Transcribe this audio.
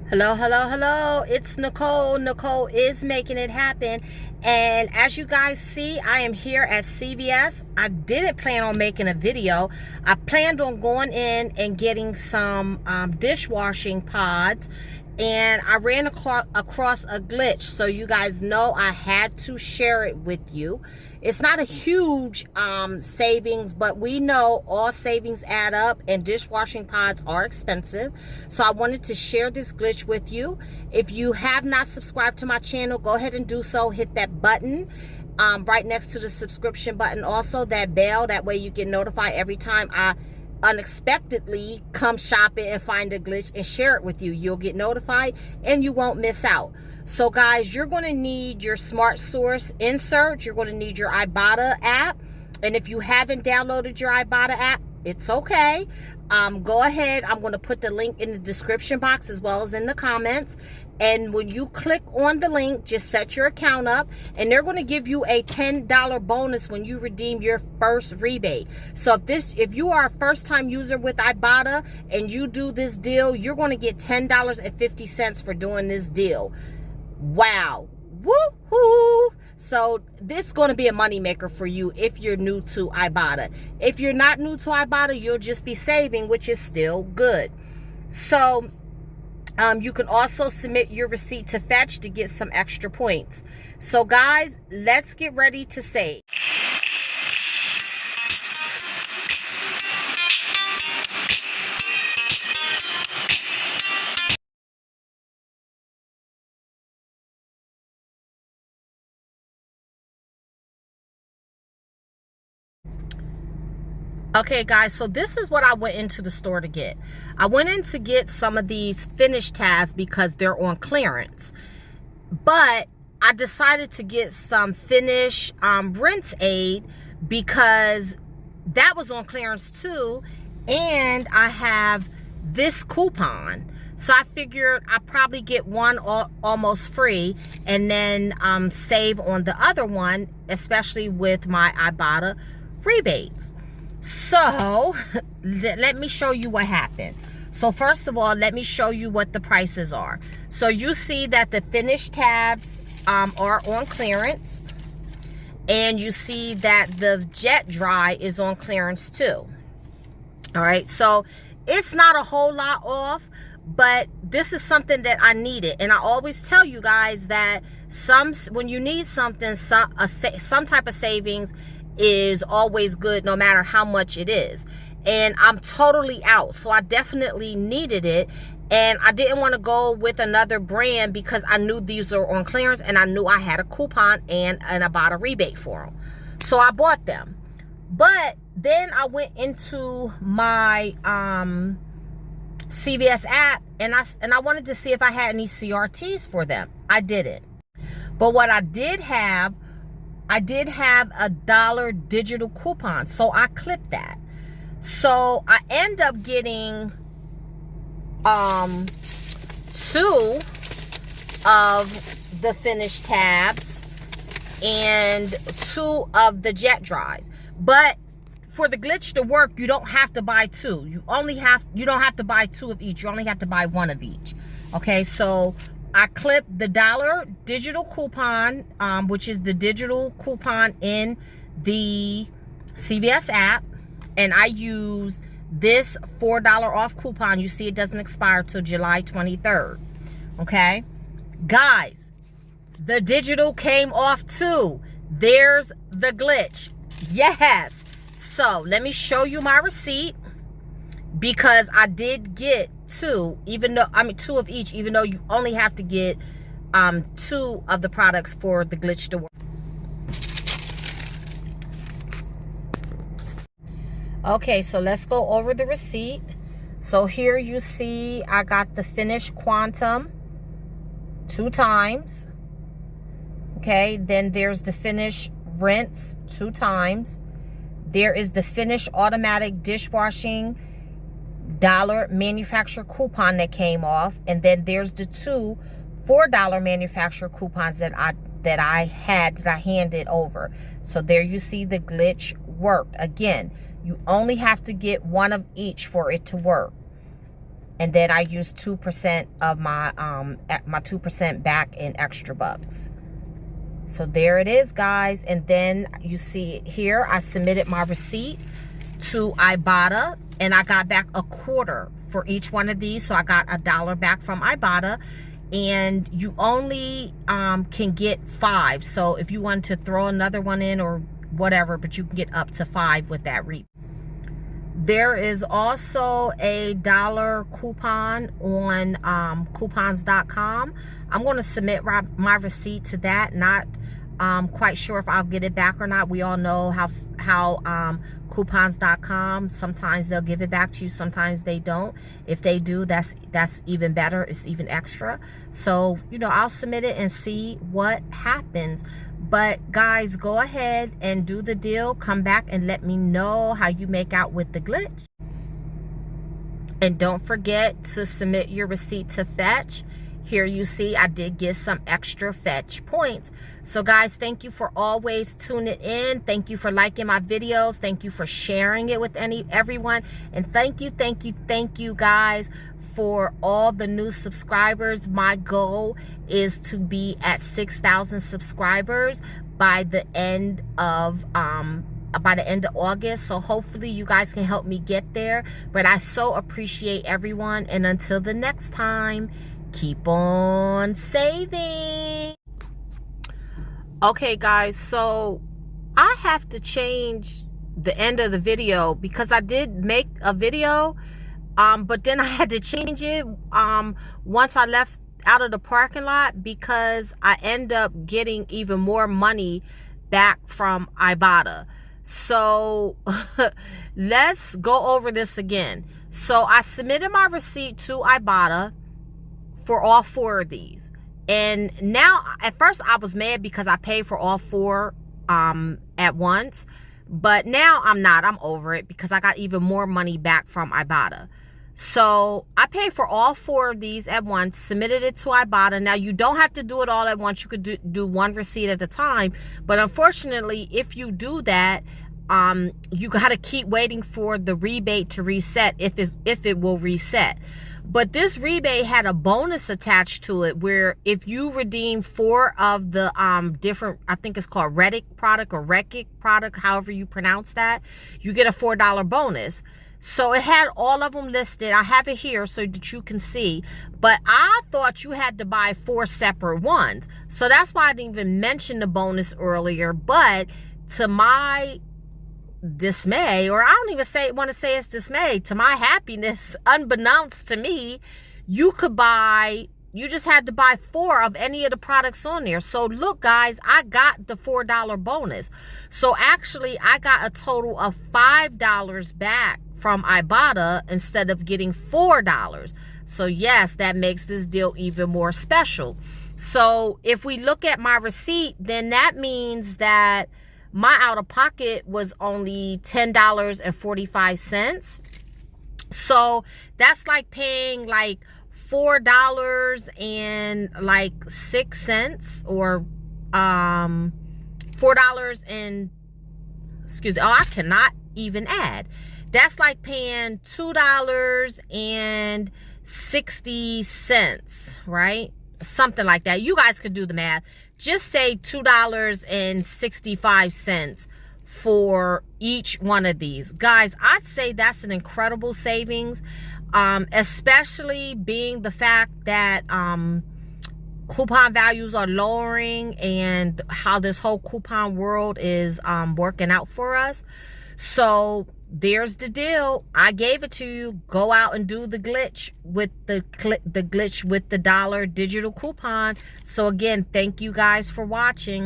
Hello, hello, hello. It's Nicole. Nicole is making it happen. And as you guys see, I am here at CVS. I didn't plan on making a video. I planned on going in and getting some dishwashing pods. And I ran across a glitch. So you guys know I had to share it with you. It's not a huge savings, but we know all savings add up and dishwashing pods are expensive. So I wanted to share this glitch with you. If you have not subscribed to my channel, go ahead and do so. Hit that button right next to the subscription button. Also that bell, that way you get notified every time I unexpectedly come shopping and find a glitch and share it with you. You'll get notified and you won't miss out. So guys, you're going to need your Smart Source insert. You're going to need your Ibotta app. And if you haven't downloaded your Ibotta app, it's okay. Go ahead. I'm going to put the link in the description box as well as in the comments. And when you click on the link, just set your account up and they're going to give you a $10 bonus when you redeem your first rebate. So if you are a first-time user with Ibotta and you do this deal, you're going to get $10.50 for doing this deal. Wow. Woohoo! So this is going to be a moneymaker for you if you're new to Ibotta. If you're not new to Ibotta, you'll just be saving, which is still good. So you can also submit your receipt to Fetch to get some extra points. So guys, let's get ready to save. Okay guys, so this is what I went into the store to get. I went in to get some of these finish tabs because they're on clearance. But I decided to get some finish rinse aid because that was on clearance too. And I have this coupon. So I figured I'd probably get one almost free and then save on the other one, especially with my Ibotta rebates. So let me show you what happened. So first of all, let me show you what the prices are. So you see that the finish tabs are on clearance, and you see that the jet dry is on clearance too. All right, so it's not a whole lot off, but this is something that I needed. And I always tell you guys that when you need something, some type of savings is always good no matter how much it is. And I'm totally out, so I definitely needed it. And I didn't want to go with another brand because I knew these are on clearance and I knew I had a coupon and an Ibotta rebate for them. So I bought them. But then I went into my CVS app and I wanted to see if I had any CRTs for them. I didn't. But what I did have a $1 digital coupon. So I clipped that. So I end up getting 2 of the finish tabs and 2 of the jet dries. But for the glitch to work, you don't have to buy 2. You don't have to buy 2 of each. You only have to buy 1 of each. Okay, so I clipped the $1 digital coupon, which is the digital coupon in the CVS app. And I use this $4 off coupon. You see it doesn't expire till July 23rd. Okay? Guys, the digital came off too. There's the glitch. Yes. So let me show you my receipt because I did get 2, even though 2 of each, even though you only have to get 2 of the products for the glitch to work. Okay, so let's go over the receipt. So here you see I got the Finish Quantum 2 times. Okay, then there's the Finish Rinse 2 times. There is the Finish Automatic Dishwashing $1 manufacturer coupon that came off, and then there's the 2 $4 manufacturer coupons that I handed over. So there you see the glitch worked. Again, you only have to get 1 of each for it to work. And then I use 2% of my 2% back in extra bucks. So there it is, guys. And then you see here, I submitted my receipt to Ibotta, and I got back a quarter for each one of these. So I got $1 back from Ibotta, and you only can get 5. So if you want to throw another one in or whatever, but you can get up to 5 with that rebate. There is also a $1 coupon on coupons.com. I'm going to submit my receipt to that. Not quite sure if I'll get it back or not. We all know how coupons.com, sometimes they'll give it back to you, sometimes they don't. If they do, that's even better. It's even extra. So, you know, I'll submit it and see what happens. But guys, go ahead and do the deal. Come back and let me know how you make out with the glitch. And don't forget to submit your receipt to Fetch. Here you see I did get some extra Fetch points. So guys, thank you for always tuning in. Thank you for liking my videos. Thank you for sharing it with everyone. And thank you guys for all the new subscribers. My goal is to be at 6,000 subscribers by the end of August. So hopefully you guys can help me get there. But I so appreciate everyone, and until the next time, keep on saving. Okay guys, so I have to change the end of the video because I did make a video, but then I had to change it once I left out of the parking lot, because I end up getting even more money back from Ibotta. So let's go over this again. So I submitted my receipt to Ibotta for all 4 of these. And now, at first I was mad because I paid for all 4 at once. But now I'm not. I'm over it because I got even more money back from Ibotta. So I paid for all 4 of these at once, submitted it to Ibotta. Now, you don't have to do it all at once. You could do one receipt at a time. But unfortunately, if you do that, you got to keep waiting for the rebate to reset, if it will reset. But this rebate had a bonus attached to it, where if you redeem 4 of the different, I think it's called Reddick product or Reckitt product, however you pronounce that, you get a $4 bonus. So it had all of them listed. I have it here so that you can see. But I thought you had to buy 4 separate ones. So that's why I didn't even mention the bonus earlier. But to my dismay, or I don't even want to say it's dismay, to my happiness, unbeknownst to me, you just had to buy 4 of any of the products on there. So look guys, I got the $4 bonus. So actually I got a total of $5 back from Ibotta instead of getting $4. So yes, that makes this deal even more special. So if we look at my receipt, then that means that my out-of-pocket was only $10.45. So that's like paying like $4.06 or $4 and, excuse me, I cannot even add. That's like paying $2.60, right? Something like that. You guys could do the math. Just say $2.65 for each one of these. Guys, I'd say that's an incredible savings, especially being the fact that coupon values are lowering and how this whole coupon world is working out for us. So there's the deal. I gave it to you. Go out and do the glitch with the $1 digital coupon. So again, thank you guys for watching.